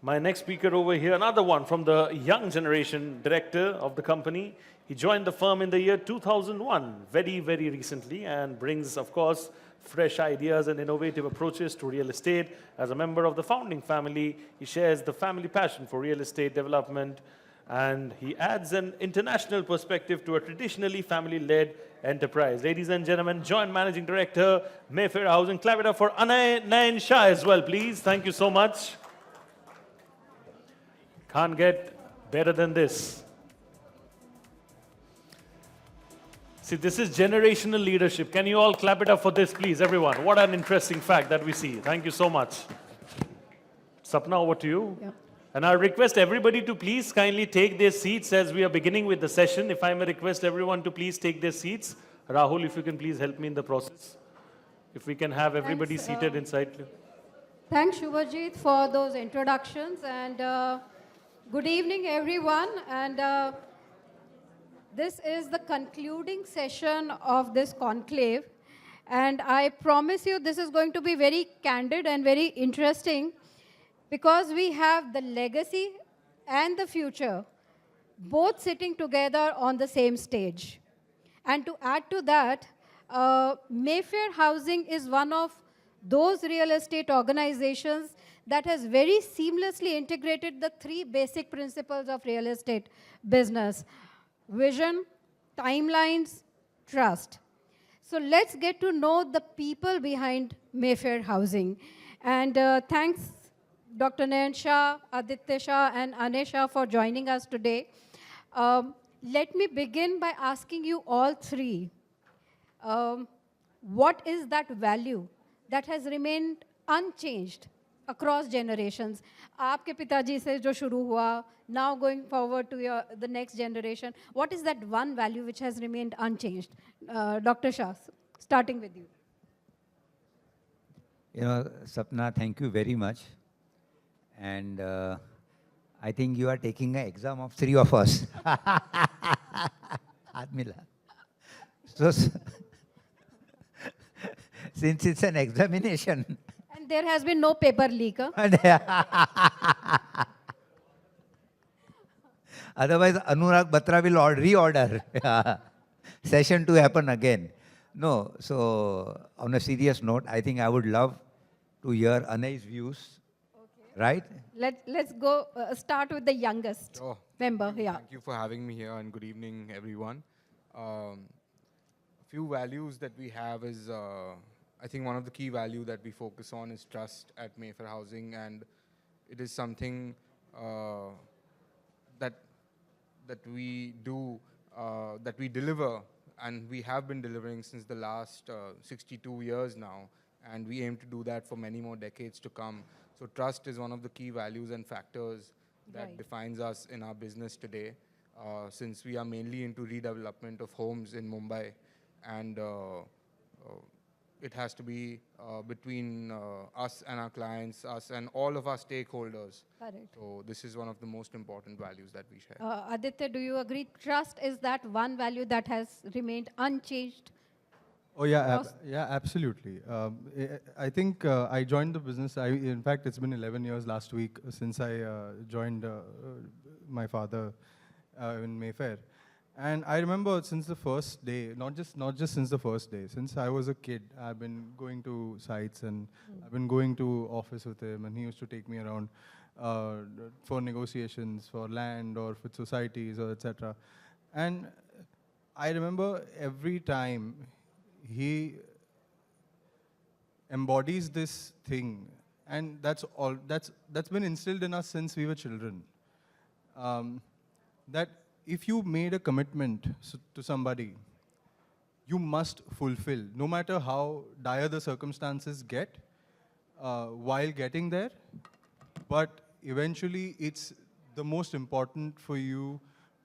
My next speaker over here, another one from the young generation, director of the company. He joined the firm in the year 2001, very, very recently, and brings, of course, fresh ideas and innovative approaches to real estate. As a member of the founding family, he shares the family passion for real estate development, and he adds an international perspective to a traditionally family-led enterprise. Ladies and gentlemen, Joint Managing Director, Mayfair Housing. Clap it up for Nayan Shah as well, please. Thank you so much. Can't get better than this. See, this is generational leadership. Can you all clap it up for this, please, everyone? What an interesting fact that we see. Thank you so much. Sapna, over to you. Yep. And I request everybody to please kindly take their seats as we are beginning with the session. If I may request everyone to please take their seats. Rahul, if you can please help me in the process. If we can have everybody seated inside. Thanks, Shubhajit, for those introductions. And good evening, everyone. And this is the concluding session of this conclave. And I promise you this is going to be very candid and very interesting, because we have the legacy and the future both sitting together on the same stage. And to add to that, Mayfair Housing is one of those real estate organizations that has very seamlessly integrated the three basic principles of real estate business: vision, timelines, trust. So let's get to know the people behind Mayfair Housing. And thanks, Dr. Nayan Shah, Aditya Shah, and Anany Shah for joining us today. Let me begin by asking you all three, what is that value that has remained unchanged across generations? Aapke pitaji se jo shuru hua, now going forward to the next generation, what is that one value which has remained unchanged? Dr. Shah, starting with you. You know, Sapna, thank you very much. And I think you are taking an exam of three of us. Admila. So, since it's an examination. And there has been no paper leak. Huh? Otherwise, Anurag Batra will reorder session to happen again. No, so on a serious note, I think I would love to hear Anay's views. Okay. Right? Let's go start with the youngest member here. Thank you for having me here, and good evening, everyone. A few values that we have is, I think one of the key values that we focus on is trust at Mayfair Housing, and it is something that we do, that we deliver, and we have been delivering since the last 62 years now, and we aim to do that for many more decades to come. So trust is one of the key values and factors that defines us in our business today, since we are mainly into redevelopment of homes in Mumbai, and it has to be between us and our clients, us and all of our stakeholders. Correct. So this is one of the most important values that we share. Aditya, do you agree? Trust is that one value that has remained unchanged? Oh yeah, yeah, absolutely. I think I joined the business. In fact, it's been 11 years last week since I joined my father in Mayfair. And I remember since the first day, not just since the first day, since I was a kid, I've been going to sites and I've been going to office with him, and he used to take me around for negotiations for land or for societies or etc. And I remember every time he embodies this thing, and that's been instilled in us since we were children. That if you made a commitment to somebody, you must fulfill, no matter how dire the circumstances get while getting there. But eventually, it's the most important for you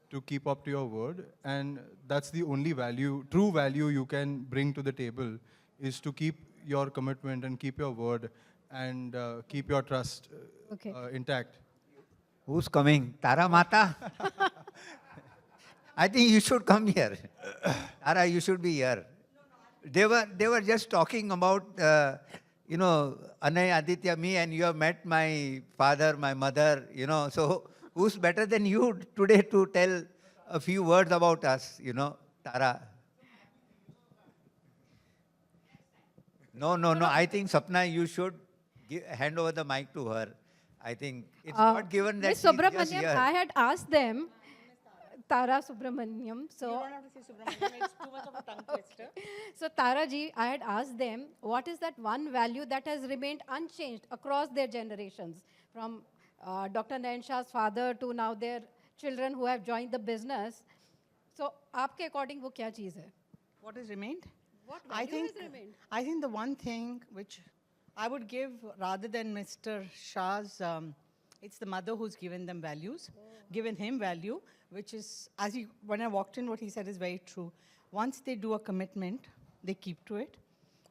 to keep up to your word, and that's the only value, true value you can bring to the table, is to keep your commitment and keep your word and keep your trust intact. Who's coming? Tara Mata? I think you should come here. Tara, you should be here. They were just talking about, you know, Anay, Aditya, me, and you have met my father, my mother, you know, so who's better than you today to tell a few words about us, you know, Tara? No, no, no. I think, Sapna, you should hand over the mic to her. I think it's not given that Miss she's just Subramaniam, here. I had asked them, Tara Subramaniam, so You don't have to say Subramaniam, it's too much of a tongue twister. so Tara ji, I had asked them, what is that one value that has remained unchanged across their generations, from Dr. Nayan Shah's father to now their children who have joined the business. So, आपके according वो क्या चीज़ है? What has remained? What I value think, has remained? I think the one thing which I would give rather than Mr. Shah's, it's the mother who's given them values, given him value, which is, when I walked in, what he said is very true. Once they do a commitment, they keep to it.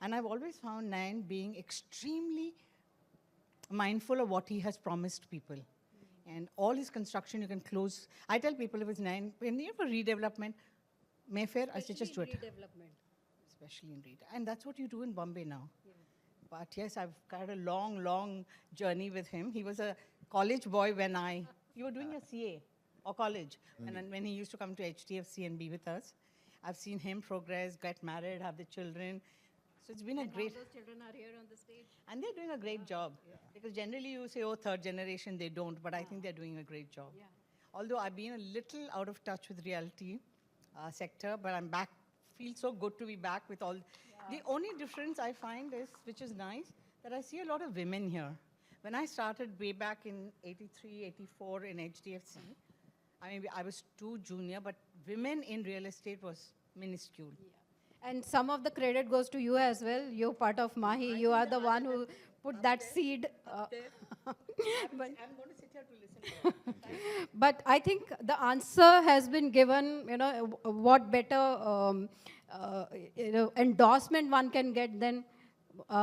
And I've always found Nayan being extremely mindful of what he has promised people. And all his construction you can close. I tell people if it's Nayan, when you have a redevelopment, Mayfair, I say just do it. Especially in retail. And that's what you do in Bombay now. Yeah. But yes, I've had a long, long journey with him. He was a college boy when you were doing your CA or college. And then when he used to come to HDFC and be with us, I've seen him progress, get married, have the children. So it's been a great... Those children are here on the stage. And they're doing a great job. Yeah. Because generally you say, oh, third generation, they don't. But I think they're doing a great job. Yeah. Although I've been a little out of touch with realty sector, but I'm back. Feels so good to be back with all. Yeah. The only difference I find is, which is nice, that I see a lot of women here. When I started way back in 83, 84 in HDFC, I mean, I was too junior, but women in real estate was minuscule. Yeah. And some of the credit goes to you as well. You're part of Mahi. You are the one who put that seed. I'm going to sit here to listen to her. But I think the answer has been given, you know, what better endorsement one can get than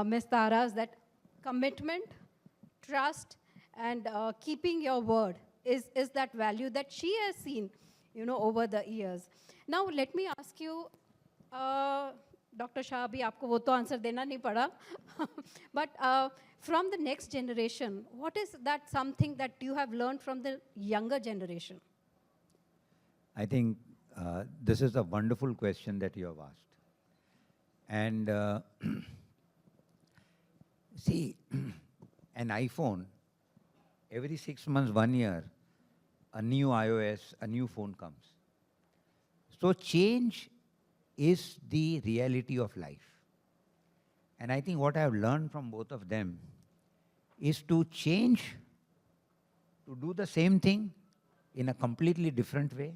Ms. Tara's, that commitment, trust, and keeping your word is that value that she has seen, you know, over the years. Now, let me ask you, Dr. Shah, bhi aapko wo to answer dena nahi pada. But from the next generation, what is that something that you have learned from the younger generation? I think this is a wonderful question that you have asked. And see, an iPhone, every 6 months, 1 year, a new iOS, a new phone comes. So change is the reality of life. And I think what I have learned from both of them is to change, to do the same thing in a completely different way,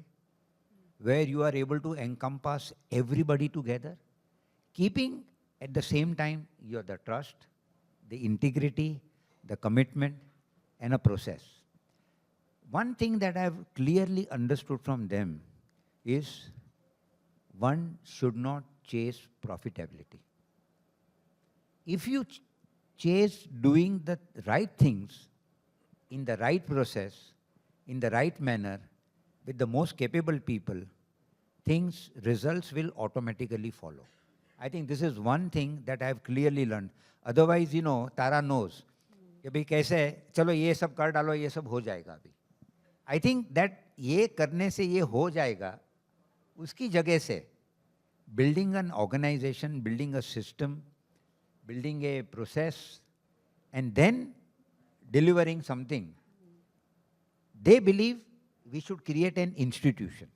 where you are able to encompass everybody together, keeping at the same time the trust, the integrity, the commitment, and a process. One thing that I have clearly understood from them is one should not chase profitability. If you chase doing the right things in the right process, in the right manner, with the most capable people, results will automatically follow. I think this is one thing that I have clearly learned. Otherwise, you know, Tara knows. कि भाई कैसे चलो ये सब कर डालो ये सब हो जाएगा अभी. I think that ये करने से ये हो जाएगा उसकी जगह से building an organization, building a system, building a process, and then delivering something. They believe we should create an institution.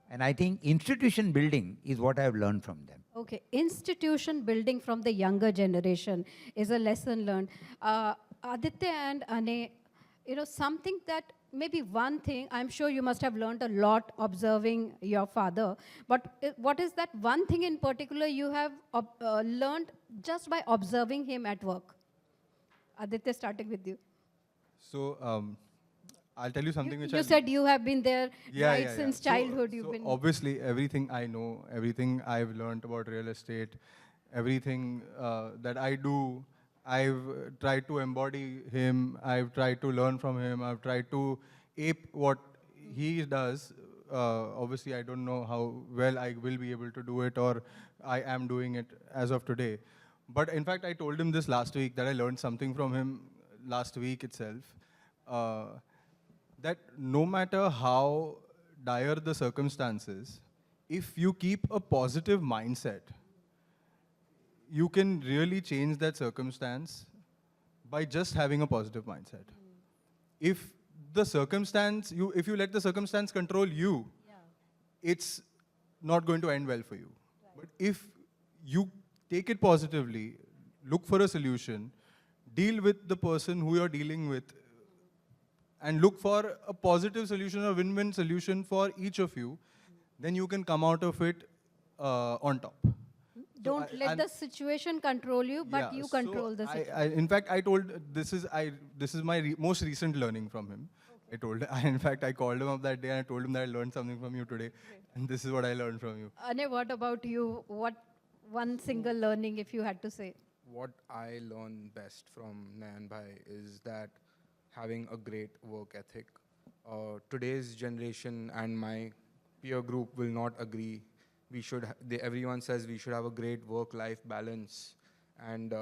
And I think institution building is what I have learned from them. Okay, institution building from the younger generation is a lesson learned. Aditya and Anay, you know, something that maybe one thing, I'm sure you must have learned a lot observing your father, but what is that one thing in particular you have learned just by observing him at work? Aditya, starting with you. So, I'll tell you something which you said you have been there since childhood. So obviously, everything I know, everything I've learned about real estate, everything that I do, I've tried to embody him. I've tried to learn from him. I've tried to ape what he does. Obviously, I don't know how well I will be able to do it or I am doing it as of today. But in fact, I told him this last week that I learned something from him last week itself. That no matter how dire the circumstances, if you keep a positive mindset, you can really change that circumstance by just having a positive mindset. If the circumstance, if you let the circumstance control you, it's not going to end well for you. But if you take it positively, look for a solution, deal with the person who you're dealing with, and look for a positive solution, a win-win solution for each of you, then you can come out of it on top. Don't let the situation control you, but you control the situation. In fact, I told, this is my most recent learning from him. I told, in fact, I called him up that day and I told him that I learned something from you today. And this is what I learned from you. Anay, what about you? What one single learning, if you had to say? What I learn best from Nayan Bhai is that having a great work ethic. Today's generation and my peer group will not agree. Everyone says we should have a great work-life balance. And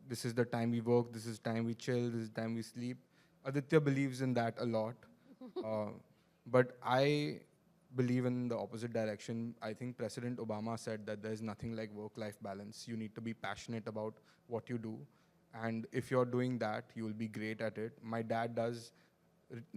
this is the time we work, this is time we chill, this is time we sleep. Aditya believes in that a lot. But I believe in the opposite direction. I think President Obama said that there's nothing like work-life balance. You need to be passionate about what you do. And if you're doing that, you will be great at it. My dad does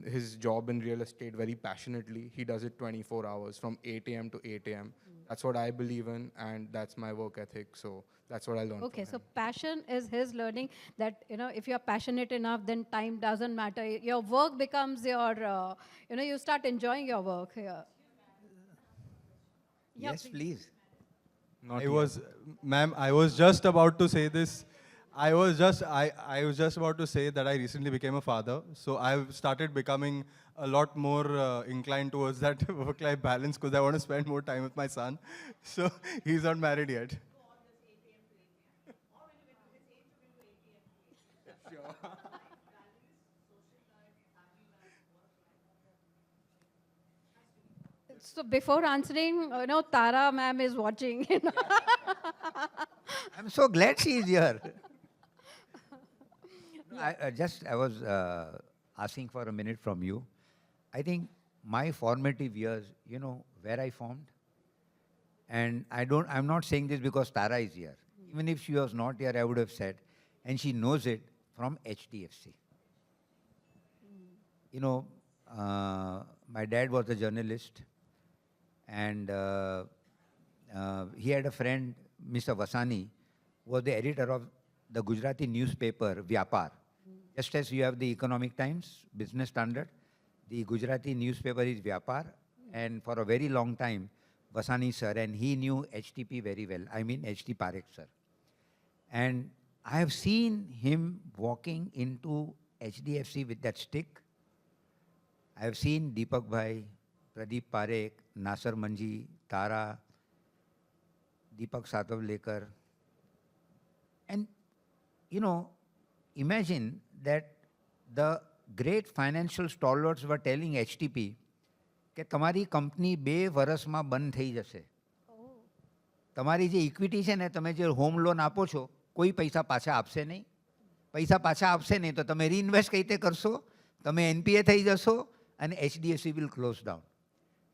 his job in real estate very passionately. He does it 24 hours from 8 a.m. to 8 a.m. That's what I believe in, and that's my work ethic. So that's what I learned. Okay, from so him. passion is his learning that, if you're passionate enough, then time doesn't matter. Your work becomes your, you start enjoying your work. Yeah. Yes, please. Ma'am, I was just about to say this. I was just about to say that I recently became a father. So I've started becoming a lot more inclined towards that work-life balance because I want to spend more time with my son. So he's not married yet. So before answering, Tara ma'am is watching. I'm so glad she is here. I was asking for a minute from you. I think my formative years, where I formed, and I'm not saying this because Tara is here. Even if she was not here, I would have said, and she knows it from HDFC. My dad was a journalist, and he had a friend, Mr. Vasani, was the editor of the Gujarati newspaper Vyapar. Just as you have the Economic Times, Business Standard, the Gujarati newspaper is Vyapar, and for a very long time, Vasani sir, and he knew HTP very well, HT Parekh sir. And I have seen him walking into HDFC with that stick. I have seen Deepak Bhai, Pradeep Parekh, Nasser Manji, Tara, Deepak Satavlekar. And, imagine that the great financial stalwarts were telling HTP કે તમારી company 2 વર્ષમાં બંધ થઈ જશે. તમારી જે equity છે ને, તમે જે હોમ લોન આપો છો, કોઈ પૈસા પાછા આપશે નહીં. પૈસા પાછા આપશે નહીં તો તમે રીઇન્વેસ્ટ કઈ રીતે કરશો? તમે NPA થઈ જશો and HDFC will close down.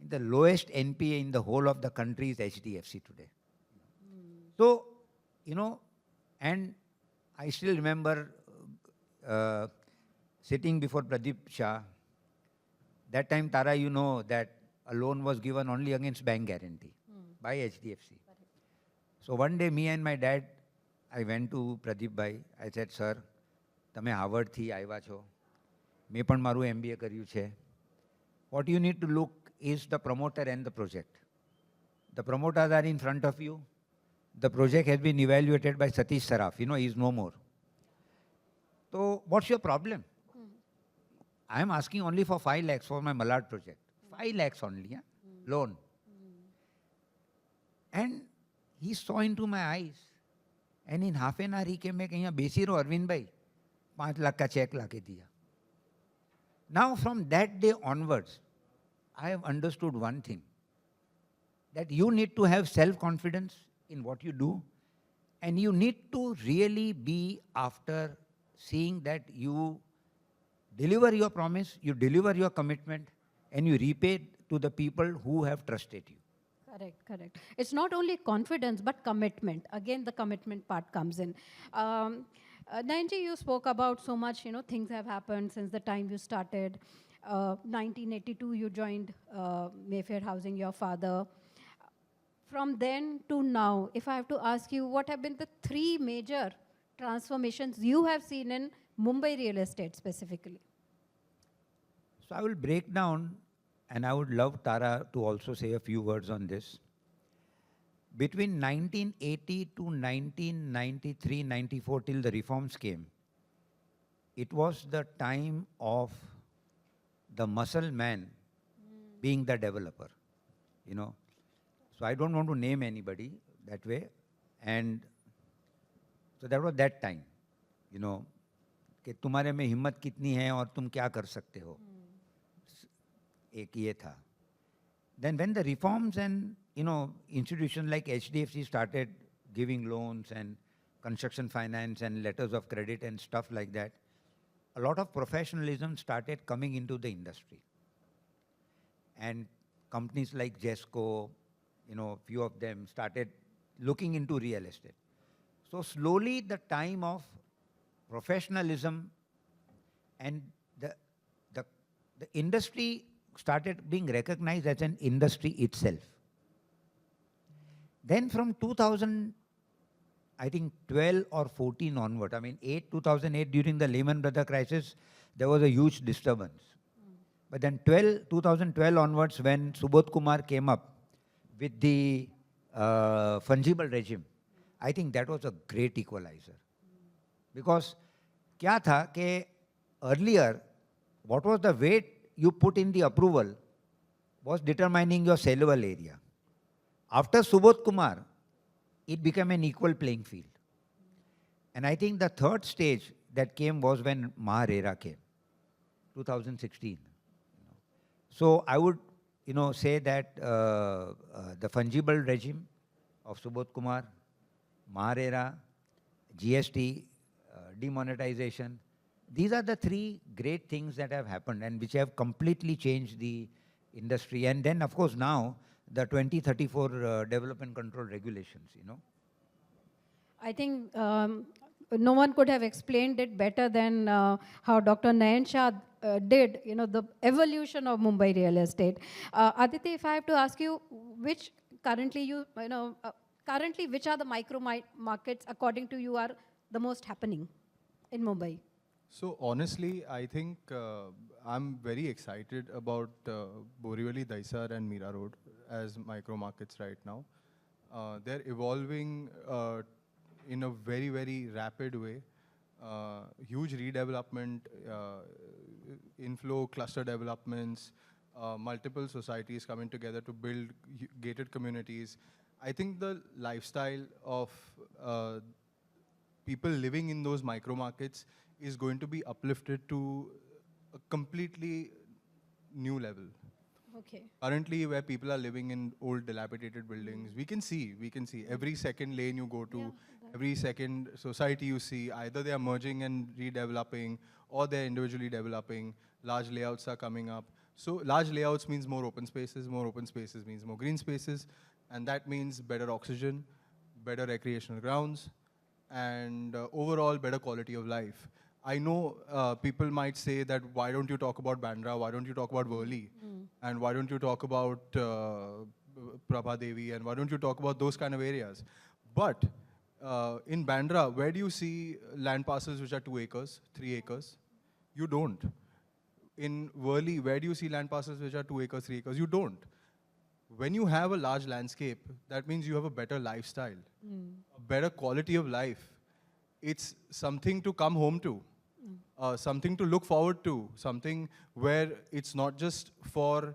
The lowest NPA in the whole of the country is HDFC today. So, and I still remember sitting before Pradeep Shah. That time, Tara, that a loan was given only against bank guarantee by HDFC. So one day, me and my dad, I went to Pradeep Bhai. I said, sir, તમે હાવર્ડથી આવ્યા છો. મેં પણ મારું MBA કર્યું છે. What you need to look is the promoter and the project. The promoters are in front of you. The project has been evaluated by Satish Saraf. He is no more. So what's your problem? I am asking only for 5 lakhs for my Malad project. 5 lakhs only, loan. And he saw into my eyes. And in half an hour, he came back, यहाँ बेसी रो अरविंद भाई, 5 लाख का check लाके दिया. Now from that day onwards, I have understood one thing, that you need to have self-confidence in what you do, And you need to really be after seeing that you deliver your promise, you deliver your commitment, and you repay to the people who have trusted you. Correct, correct. It's not only confidence, but commitment. Again, the commitment part comes in. Nayanji, you spoke about so much, things have happened since the time you started. 1982, you joined Mayfair Housing, your father. From then to now, if I have to ask you, what have been the three major transformations you have seen in Mumbai real estate specifically? So I will break down, and I would love Tara to also say a few words on this. Between 1980 to 1993, 94 till the reforms came, it was the time of the muscle man being the developer, So I don't want to name anybody that way. And so that was that time, कि तुम्हारे में हिम्मत कितनी है और तुम क्या कर सकते हो. एक ये था. Then when the reforms and, institutions like HDFC started giving loans and construction finance and letters of credit and stuff like that, a lot of professionalism started coming into the industry. And companies like Jesco, few of them started looking into real estate. So slowly the time of professionalism and the industry started being recognized as an industry itself. Then from 2000, I think 12 or 14 onward, 2008 during the Lehman Brothers crisis, there was a huge disturbance. But then 2012 onwards, when Subodh Kumar came up with the fungible regime, I think that was a great equalizer. Because क्या था कि earlier, what was the weight you put in the approval was determining your sellable area. After Subodh Kumar, it became an equal playing field. And I think the third stage that came was when Moderator came, 2016. So I would, say that the fungible regime of Subodh Kumar, Moderator, GST, demonetization, these are the three great things that have happened and which have completely changed the industry. And then, of course, now the 2034 development control regulations, I think no one could have explained it better than how Dr. Nayan Shah did, the evolution of Mumbai real estate. Aditya, if I have to ask you, which currently currently which are the micro markets according to you are the most happening in Mumbai? So honestly, I think I'm very excited about Borivali, Daisar and Mira Road as micro markets right now. They're evolving in a very, very rapid way. Huge redevelopment, inflow, cluster developments, multiple societies coming together to build gated communities. I think the lifestyle of people living in those micro markets is going to be uplifted to a completely new level. Okay. Currently, where people are living in old dilapidated buildings, we can see every second lane you go to, every second society you see, either they are merging and redeveloping or they're individually developing. Large layouts are coming up. So large layouts means more open spaces means more green spaces, and that means better oxygen, better recreational grounds, and overall better quality of life. I know people might say that why don't you talk about Bandra, why don't you talk about Worli, and why don't you talk about Prabha Devi, and why don't you talk about those kind of areas? But in Bandra, where do you see land parcels which are 2 acres, 3 acres? You don't. In Worli, where do you see land parcels which are 2 acres, 3 acres? You don't. When you have a large landscape, that means you have a better lifestyle, a better quality of life. It's something to come home to, something to look forward to, something where it's not just for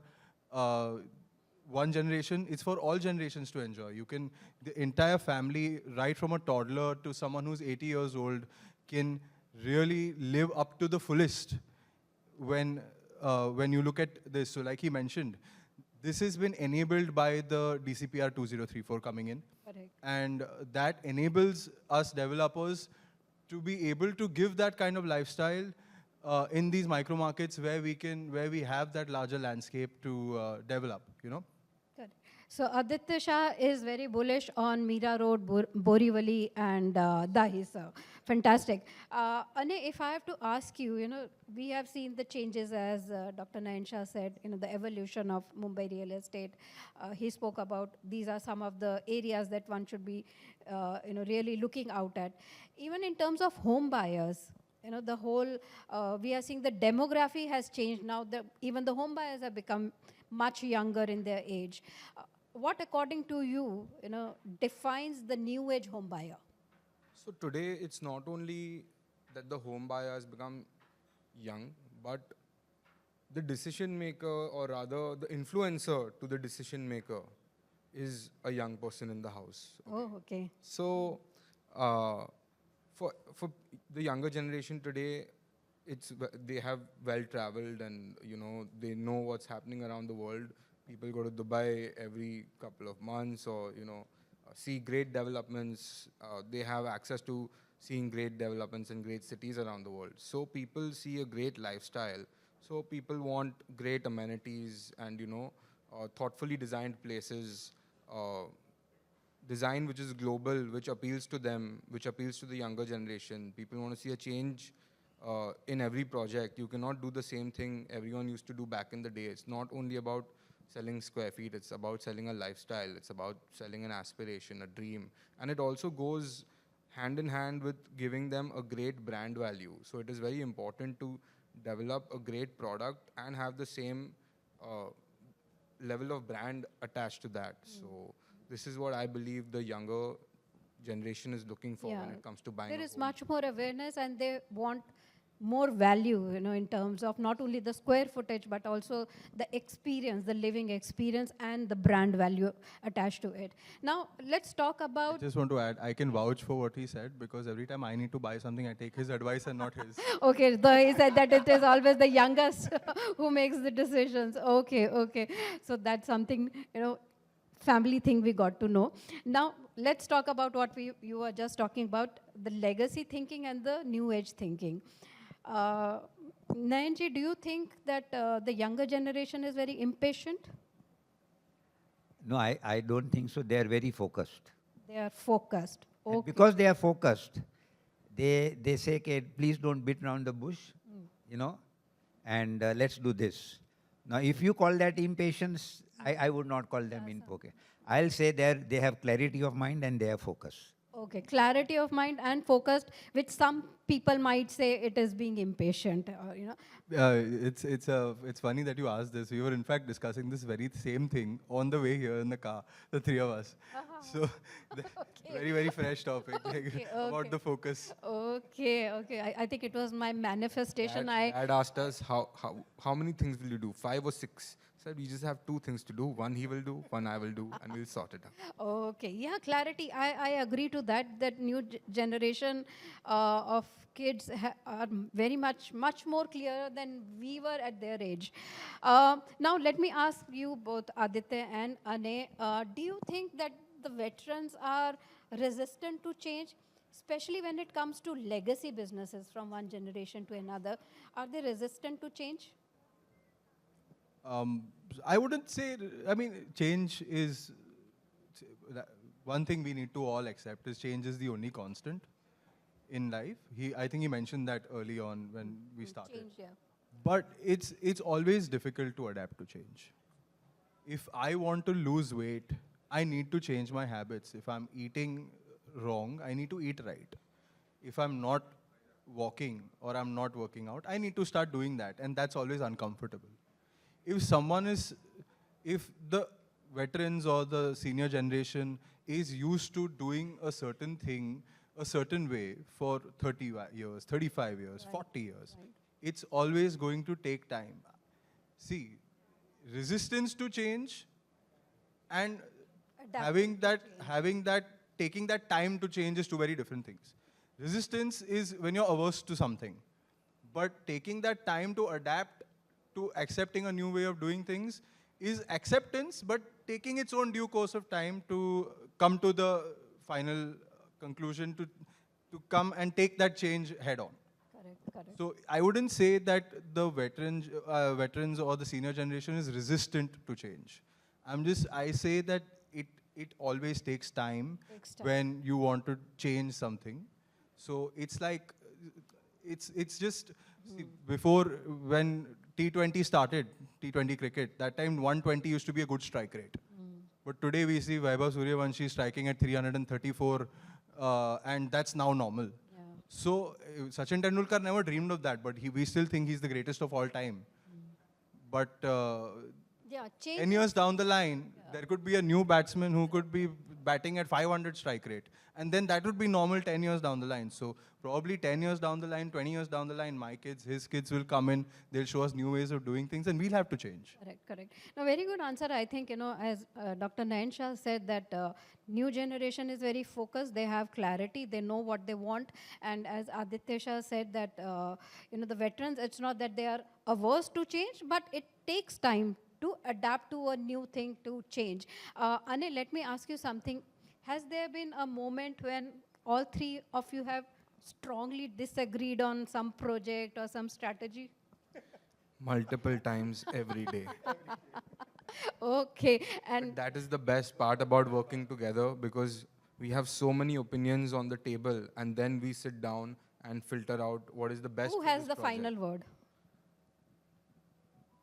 one generation, it's for all generations to enjoy. You can, the entire family, right from a toddler to someone who's 80 years old, can really live up to the fullest when you look at this. So like he mentioned, this has been enabled by the DCPR 2034 coming in. Correct. And that enables us developers to be able to give that kind of lifestyle in these micro markets where we have that larger landscape to develop, you know. Good. So Aditya Shah is very bullish on Mira Road, Borivali, and Dahi. So fantastic. Anay, if I have to ask you, you know, we have seen the changes as Dr. Nayan Shah said, you know, the evolution of Mumbai real estate. He spoke about these are some of the areas that one should be, you know, really looking out at. Even in terms of home buyers, you know, the whole, we are seeing the demography has changed now. Even the home buyers have become much younger in their age. What, according to you, you know, defines the new age home buyer? So today, it's not only that the home buyer has become young, but the decision maker, or rather the influencer to the decision maker, is a young person in the house. Oh, okay. So for the younger generation today, they have well traveled, and you know, they know what's happening around the world. People go to Dubai every couple of months, or you know, see great developments. They have access to seeing great developments in great cities around the world. So people see a great lifestyle. So people want great amenities and, you know, thoughtfully designed places, design which is global, which appeals to them, which appeals to the younger generation. People want to see a change in every project. You cannot do the same thing everyone used to do back in the day. It's not only about selling square feet, it's about selling a lifestyle, it's about selling an aspiration, a dream. And it also goes hand in hand with giving them a great brand value. So it is very important to develop a great product and have the same level of brand attached to that. So this is what I believe the younger generation is looking for when it comes to buying. There a is home. much more awareness, and they want more value, you know, in terms of not only the square footage, but also the experience, the living experience, and the brand value attached to it. Now, let's talk I about... just want to add, I can vouch for what he said, because every time I need to buy something, I take his advice and not his. Okay, so he said that it is always the youngest who makes the decisions. Okay, okay. So that's something, you know, family thing we got to know. Now, let's talk about what you were just talking about, the legacy thinking and the new age thinking. Nayanji, do you think that the younger generation is very impatient? No, I don't think so. They are very focused. They are focused. And Okay. because they are focused, they say, okay, please don't beat around the bush, you know, and let's do this. Now, if you call that impatience, I would not call them impatient. I'll say they have clarity of mind and they are focused. Okay, clarity of mind and focused, which some people might say it is being impatient, you know. It's funny that you asked this. We were in fact discussing this very same thing on the way here in the car, the three of us. So very, very fresh topic about the focus. Okay, okay. I think it was my manifestation. Dad asked us, how many things will you do? 5 or 6? Said we just have 2 things to do. One he will do, one I will do, and we'll sort it out. Okay, yeah, clarity. I agree to that. That new generation of kids are very much more clearer than we were at their age. Now, let me ask you both, Aditya and Anay, do you think that the veterans are resistant to change, especially when it comes to legacy businesses from one generation to another? Are they resistant to change? I wouldn't say, I mean, change is, one thing we need to all accept is change is the only constant in life. I think he mentioned that early on when we started. Change, yeah. But it's always difficult to adapt to change. If I want to lose weight, I need to change my habits. If I'm eating wrong, I need to eat right. If I'm not walking or I'm not working out, I need to start doing that, and that's always uncomfortable. If the veterans or the senior generation is used to doing a certain thing a certain way for 30 years, 35 years, 40 years, it's always going to take time. See, resistance to change and taking that time to change is two very different things. Resistance is when you're averse to something, but taking that time to adapt to accepting a new way of doing things is acceptance, but taking its own due course of time to come to the final conclusion, to come and take that change head on. Correct, correct. So I wouldn't say that the veterans or the senior generation is resistant to change. I say that it always takes time, Takes time. when you want to change something. So it's like, it's just, see, before when T20 started, T20 cricket, that time 120 used to be a good strike rate. But today we see Vaibhav Suryavanshi striking at 334, and that's now normal. Yeah. So Sachin Tendulkar never dreamed of that, but we still think he's the greatest of all time. But Yeah, 10 change. years down the line, there could be a new batsman who could be batting at 500 strike rate. And then that would be normal 10 years down the line. So probably 10 years down the line, 20 years down the line, my kids, his kids will come in, they'll show us new ways of doing things, and we'll have to change. Correct, correct. Now, very good answer. I think, as Dr. Nayan Shah said, that new generation is very focused. They have clarity. They know what they want. And as Aditya Shah said, that, the veterans, it's not that they are averse to change, but it takes time to adapt to a new thing, to change. Anil, let me ask you something. Has there been a moment when all three of you have strongly disagreed on some project or some strategy? Multiple times every day. Okay, and But that is the best part about working together, because we have so many opinions on the table, and then we sit down and filter out what is the best. who for has this the project. final word?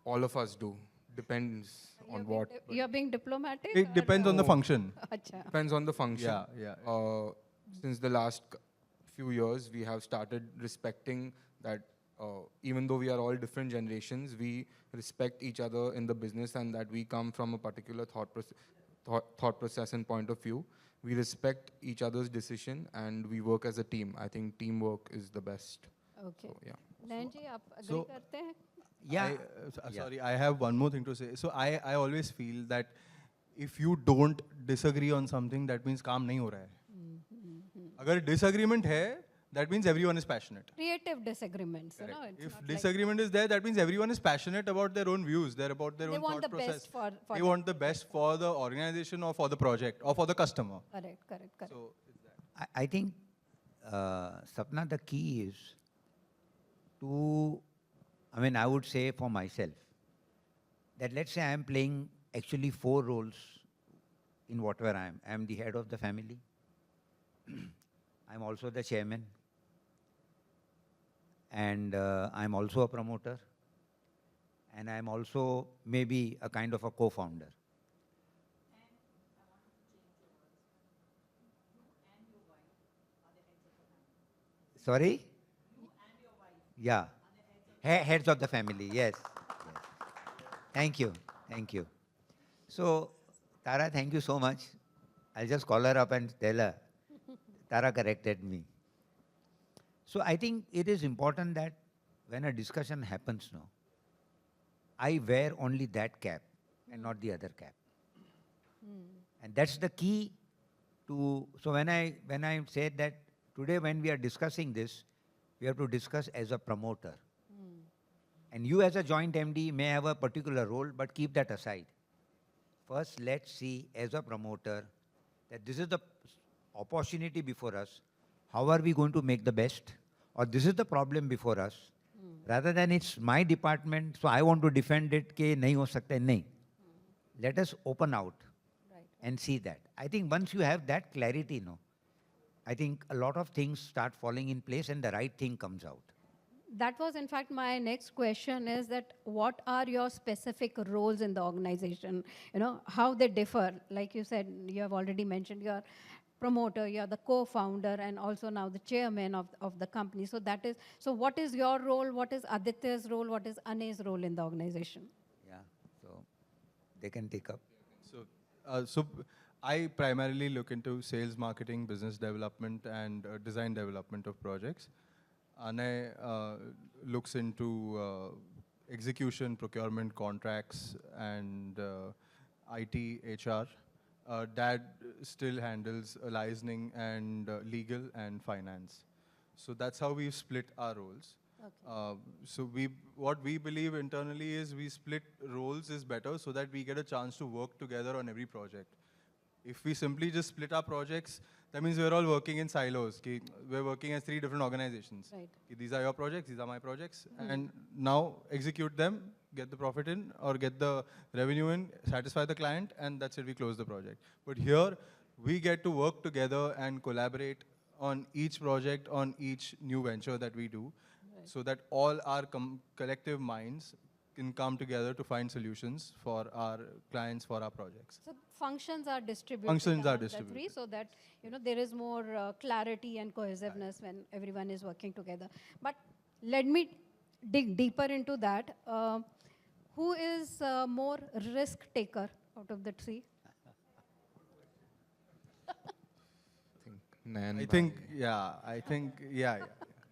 All of us do. Depends on what. but You're being diplomatic? It or, depends on the function. Acha. Depends on the function. Yeah. Since the last few years, we have started respecting that even though we are all different generations, we respect each other in the business, and that we come from a particular thought process and point of view. We respect each other's decision, and we work as a team. I think teamwork is the best. Okay. So, yeah. Nayan ji, आप agree so- करते हैं? Yeah. Sorry, I have one more thing to say. So I always feel that if you don't disagree on something, that means काम नहीं हो रहा है. अगर disagreement है, that means everyone is passionate. Creative disagreements, It's If not like disagreement is there, that means everyone is passionate about their own views. They're about their They own want thought the process. best for They them. want the best for the organization or for the project or for the customer. correct, correct, correct. So it's that. I think, Sapna, the key is to, I would say for myself, that let's say I am playing actually 4 roles in whatever I am. I am the head of the family. I'm also the chairman. And I'm also a promoter. And I'm also maybe a kind of a co-founder. Sorry? Yeah. Heads of the family, yes. Thank you. Thank you. So, Tara, thank you so much. I'll just call her up and tell her. Tara corrected me. So, I think it is important that when a discussion happens now, I wear only that cap and not the other cap. And that's the key to, so when I said that today when we are discussing this, we have to discuss as a promoter. And you as a joint MD may have a particular role, but keep that aside. First, let's see as a promoter that this is the opportunity before us. How are we going to make the best? Or this is the problem before us. Rather than it's my department, so I want to defend it, ke nahi ho sakta, nahi. Let us open out Right. and see that. I think once you have that clarity, I think a lot of things start falling in place and the right thing comes out. That was, in fact, my next question is that what are your specific roles in the organization? How they differ. Like you said, you have already mentioned you're promoter, you're the co-founder, and also now the chairman of the company. So so what is your role? What is Aditya's role? What is Anay's role in the organization? Yeah, so they can take up. So I primarily look into sales, marketing, business development, and design development of projects. Anay looks into execution, procurement, contracts, and IT, HR. Dad still handles licensing and legal and finance. So that's how we've split our roles. So what we believe internally is we split roles is better so that we get a chance to work together on every project. If we simply just split our projects, that means we're all working in silos. We're working as 3 different organizations. Right. These are your projects, these are my projects, and now execute them, get the profit in, or get the revenue in, satisfy the client, and that's it, we close the project. But here, we get to work together and collaborate on each project, on each new venture that we do, so that all our collective minds can come together to find solutions for our clients, for our projects. So functions are distributed. Functions are among the distributed. 3 so that there is more clarity and cohesiveness when everyone is working together. But let me dig deeper into that. Who is more risk taker out of the 3? Nayan I think, yeah.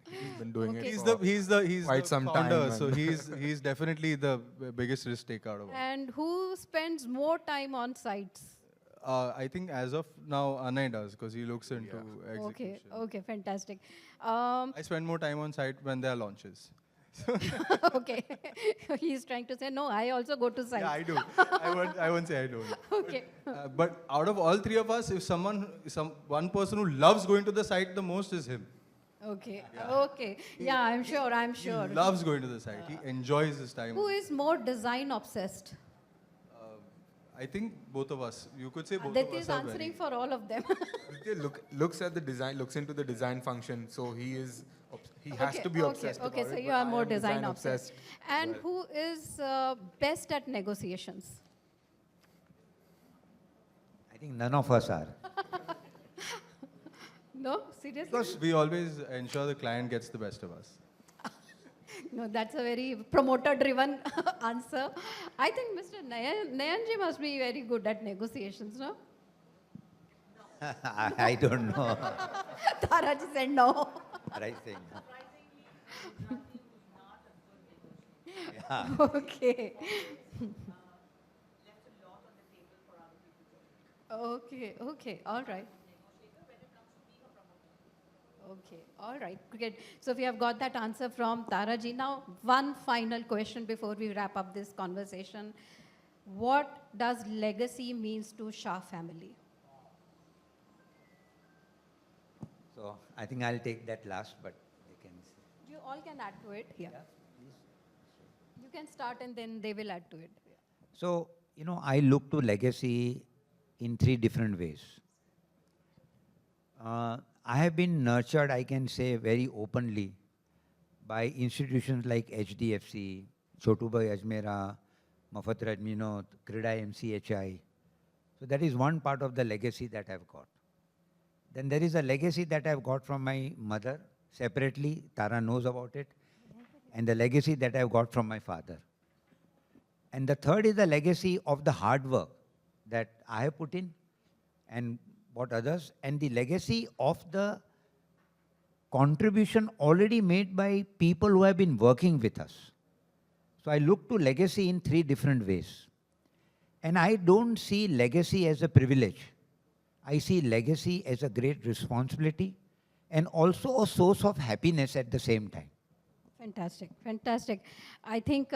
he's been doing it He's for the quite some founder, time, so and- he's definitely the biggest risk taker out of all. And who spends more time on sites? I think as of now, Anany does, because he looks into execution. Okay, fantastic. I spend more time on site when there are launches. Okay, he's trying to say, no, I also go to sites. Yeah, I do. I won't say I don't. Okay. But out of all 3 of us, if one person who loves going to the site the most is him. Okay, okay. Yeah, I'm sure. He loves going to the site. He enjoys his time. Who is more design obsessed? I think both of us. You could say both Aditya of us is are answering for all of them. Aditya looks at the design, looks into the design function, so he has to be obsessed Okay, about so it. you but are I more am design obsessed. And who is best at negotiations? I think none of us are. No, seriously? Because we always ensure the client gets the best of us. No, that's a very promoter-driven answer. I think Mr. Nayanji must be very good at negotiations, no? I don't know. Taraji said no. Right thing. Okay. Okay, all right. Okay, all right, great. So we have got that answer from Taraji. Now, one final question before we wrap up this conversation. What does legacy means to Shah family? So I think I'll take that last, but they can say. You all can add to it. Yeah. You can start and then they will add to it. So, I look to legacy in 3 different ways. I have been nurtured, I can say very openly, by institutions like HDFC, Chotubai Ajmera, Mafat Rajminot, Krida MCHI. So that is one part of the legacy that I've got. Then there is a legacy that I've got from my mother, separately, Tara knows about it, and the legacy that I've got from my father. And the third is the legacy of the hard work that I have put in and what others, and the legacy of the contribution already made by people who have been working with us. So I look to legacy in 3 different ways. And I don't see legacy as a privilege. I see legacy as a great responsibility and also a source of happiness at the same time. Fantastic, fantastic. I think,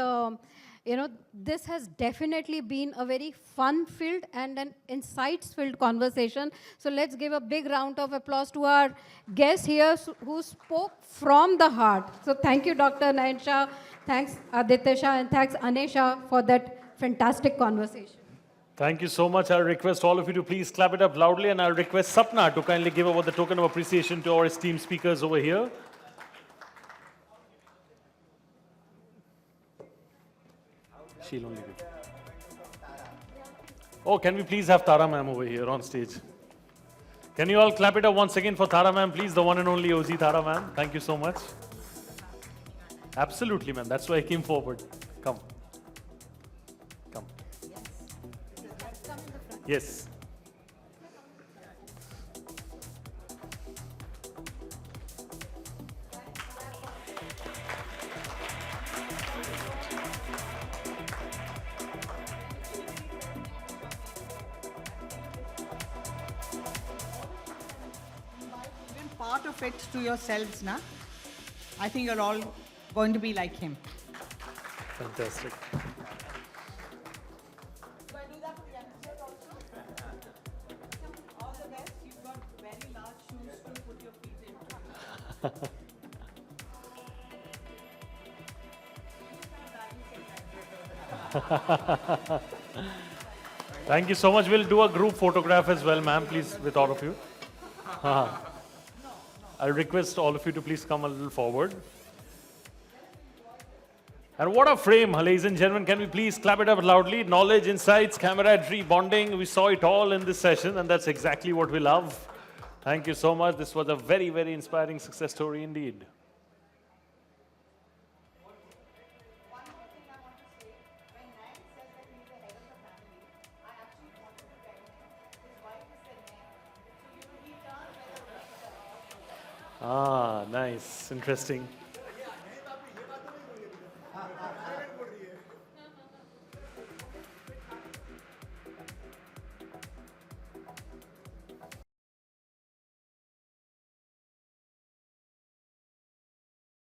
this has definitely been a very fun-filled and an insights-filled conversation. So let's give a big round of applause to our guest here who spoke from the heart. So thank you, Dr. Nayan Shah. Thanks, Aditya Shah, and thanks, Anany Shah, for that fantastic conversation. Thank you so much. I'll request all of you to please clap it up loudly, and I'll request Sapna to kindly give over the token of appreciation to our esteemed speakers over here. She'll only give. Oh, can we please have Tara ma'am over here on stage? Can you all clap it up once again for Tara ma'am, please? The one and only OZ Tara ma'am. Thank you so much. Absolutely, ma'am. That's why I came forward. Come. Come. Yes. Part of it to yourselves, na? I think you're all going to be like him. Fantastic. Do I do that for the youngsters also? All the best. You've got very large shoes to put your feet into. Thank you so much. We'll do a group photograph as well, ma'am, please, with all of you. I'll request all of you to please come a little forward. And what a frame, ladies and gentlemen. Can we please clap it up loudly? Knowledge, insights, camaraderie, bonding. We saw it all in this session, and that's exactly what we love. Thank you so much. This was a very, very inspiring success story indeed. One more thing I want to say. When Nayan says that he's the head of the family, I actually wanted to tell him his wife is the Nayan. So, he turns like a Nice. Interesting.